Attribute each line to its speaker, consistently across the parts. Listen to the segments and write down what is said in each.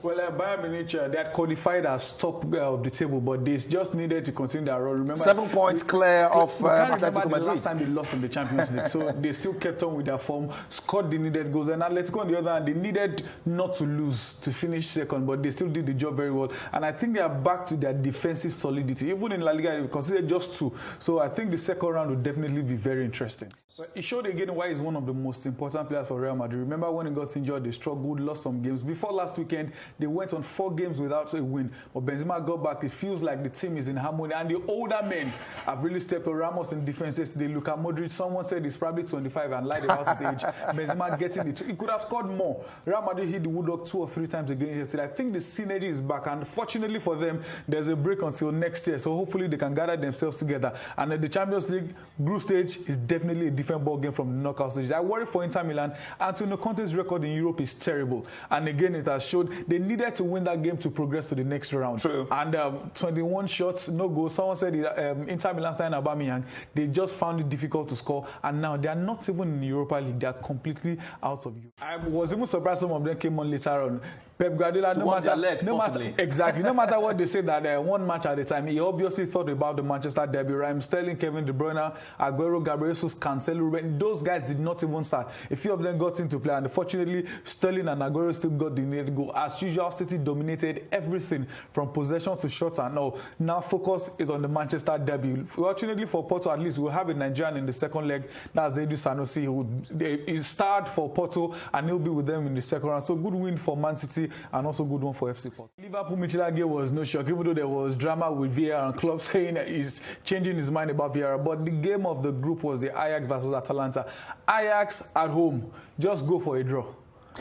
Speaker 1: Well, Bayern Munich, they had qualified as top of the table, but they just needed to continue their role. Remember,
Speaker 2: 7 points clear of Atletico Madrid.
Speaker 1: Last time they lost in the Champions League, so they still kept on with their form, scored the needed goals. And Atletico, on the other hand, they needed not to lose to finish second, but they still did the job very well. And I think they are back to their defensive solidity. Even in La Liga, they considered just 2. So I think the second round will definitely be very interesting. But it showed again why he's one of the most important players for Real Madrid. Remember when he got injured, they struggled, lost some games. Before last weekend, they went on 4 games without a win. But Benzema got back. It feels like the team is in harmony. And the older men have really stepped up. Ramos in defense yesterday. Luka Modric, someone said he's probably 25 and lied about his age. Benzema getting it. He could have scored more. Real Madrid hit the woodwork 2 or 3 times again yesterday. I think the synergy is back. And fortunately for them, there's a break until next year. So hopefully they can gather themselves together. And at the Champions League group stage is definitely a different ball game from the knockout stage. I worry for Inter Milan. Antonio Conte's record in Europe is terrible. And again, it has showed they needed to win that game to progress to the next round.
Speaker 2: True.
Speaker 1: And 21 shots, no goals. Someone said Inter Milan signed Aubameyang. They just found it difficult to score. And now they are not even in the Europa League. They are completely out of Europe. I was even surprised some of them came on later on. Pep Guardiola, no matter what they say that one match at a time, he obviously thought about the Manchester derby. Raheem Sterling, Kevin De Bruyne, Aguero, Gabriel Jesus, Cancelo, Ruben. Those guys did not even start. A few of them got into play, and unfortunately, Sterling and Aguero still got the needed goal. As usual, City dominated everything from possession to shots and all. Now focus is on the Manchester derby. Fortunately for Porto, at least we'll have a Nigerian in the second leg. That's Edu Sanusi. He starred for Porto, and he'll be with them in the second round. So good win for Man City. And also good one for FC Porto. Liverpool Midtjylland game was no shock, even though there was drama with VAR and Klopp saying that he's changing his mind about VAR. But the game of the group was the Ajax versus Atalanta. Ajax at home, just go for a draw.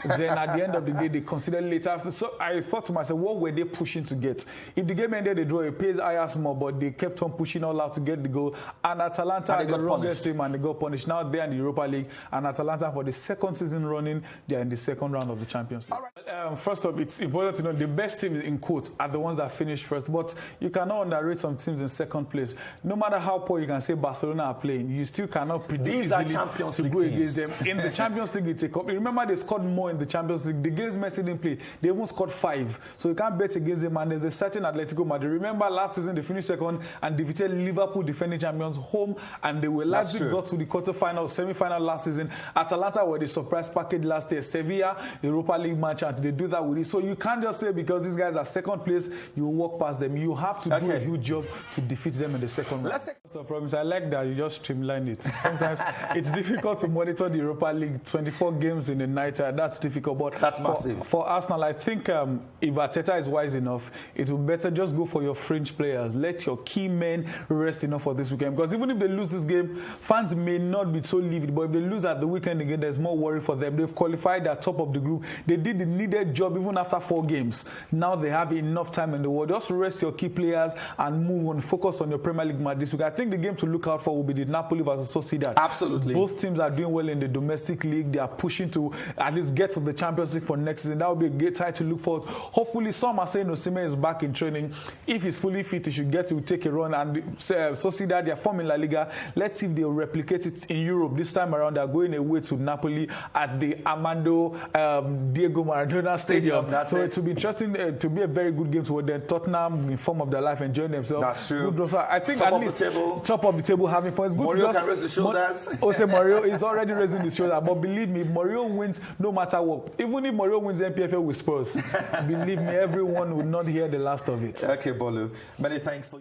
Speaker 1: Then at the end of the day, they considered later. So I thought to myself, what were they pushing to get? If the game ended a draw, it pays Ajax more, but they kept on pushing all out to get the goal. And Atalanta had the wrongest team and they got punished. Now they're in the Europa League, and Atalanta, for the second season running, they're in the second round of the Champions League. All right. First up, it's important to know the best team in quotes are the ones that finish first, but you cannot underrate some teams in second place. No matter how poor you can say Barcelona are playing, you still cannot predict easily to go against them. In the Champions League, it's a cup. Remember, they scored more in the Champions League. The games Messi didn't play, they even scored 5. So you can't bet against them. And there's a certain Atletico Madrid. Remember last season they finished second and defeated Liverpool, defending champions, home, and they were largely got to the quarterfinal, semi-final last season. Atalanta were the surprise package last year. Sevilla, Europa League match, and they do that with it. So you can't just say because these guys are second place, you walk past them. You have to do a huge job to defeat them in the second round. Let's take the promise. I like that you just streamlined it. Sometimes it's difficult to monitor the Europa League, 24 games in a night. That's difficult. But
Speaker 2: that's massive.
Speaker 1: For Arsenal, I think if Arteta is wise enough, it will better just go for your fringe players. Let your key men rest enough for this weekend. Because even if they lose this game, fans may not be so livid. But if they lose at the weekend again, there's more worry for them. They've qualified at top of the group. They did the needed job even after 4 games. Now they have enough time in the world. Just rest your key players and move on. Focus on your Premier League match this week. I think the game to look out for will be the Napoli versus Sociedad.
Speaker 2: Absolutely.
Speaker 1: Both teams are doing well in the domestic league. They are pushing to at least get to the Champions League for next season. That will be a great time to look forward. Hopefully, some are saying Osimhen is back in training. If he's fully fit, he should get to take a run. And Sociedad, their form in La Liga. Let's see if they'll replicate it in Europe. This time around, they're going away to Napoli at the Armando Diego Maradona Stadium. So it will be interesting to be a very good game to watch. Then Tottenham, in form of their life, enjoying themselves.
Speaker 2: That's true.
Speaker 1: Good. So I think
Speaker 2: top
Speaker 1: at least top of the table, having fun. It's good
Speaker 2: Mourinho can raise his shoulders.
Speaker 1: Mourinho is already raising his shoulder. But believe me, Mourinho wins no matter what. Even if Mourinho wins the MPFL with Spurs, believe me, everyone will not hear the last of it.
Speaker 2: Okay, Bolu. Many thanks for